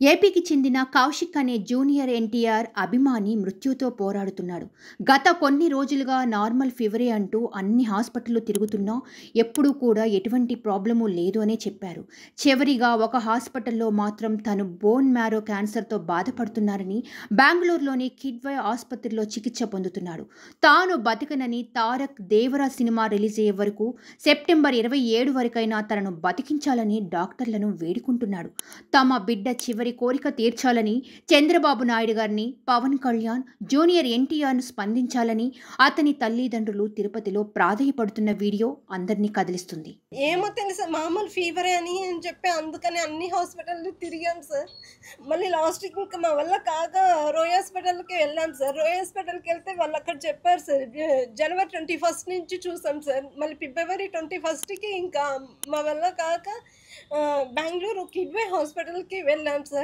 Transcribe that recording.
ఏపీకి చెందిన కౌశిక్ అనే జూనియర్ ఎన్టీఆర్ అభిమాని మృత్యుతో పోరాడుతున్నాడు. గత కొన్ని రోజులుగా నార్మల్ ఫీవరే అంటూ అన్ని హాస్పిటళ్లు తిరుగుతున్నా ఎప్పుడూ కూడా ఎటువంటి ప్రాబ్లమూ లేదు అనే చెప్పారు. చివరిగా ఒక హాస్పిటల్లో మాత్రం తను బోన్ మ్యారో క్యాన్సర్తో బాధపడుతున్నారని బెంగళూరులోని కిడ్వై ఆసుపత్రిలో చికిత్స పొందుతున్నాడు. తాను బతికనని తారక్ దేవరా సినిమా రిలీజ్ అయ్యే వరకు సెప్టెంబర్ 27 వరకైనా తనను బతికించాలని డాక్టర్లను వేడుకుంటున్నాడు. తమ బిడ్డ చివరి కోరిక తీర్చాలని చంద్రబాబు నాయుడు గారిని, పవన్ కళ్యాణ్, జూనియర్ ఎన్టీఆర్ను స్పందించాలని అతని తల్లిదండ్రులు తిరుపతిలో ప్రాధేయపడుతున్న వీడియో అందరినీ కదిలిస్తుంది. ఏమో తెలుసా, మామూలు ఫీవరే అని చెప్పి అందుకని అన్ని హాస్పిటల్ తిరిగాం సార్. మళ్ళీ లాస్ట్కి ఇంకా మా వల్ల కాక రోయ్ హాస్పిటల్కి వెళ్ళాం సార్. రోయ్ హాస్పిటల్కి వెళ్తే వాళ్ళు అక్కడ చెప్పారు సార్, జనవరి 21 నుంచి చూసాం సార్. మళ్ళీ ఫిబ్రవరి 21కి ఇంకా మా వల్ల కాక బెంగళూరు కిడ్వే హాస్పిటల్కి వెళ్ళాం సార్.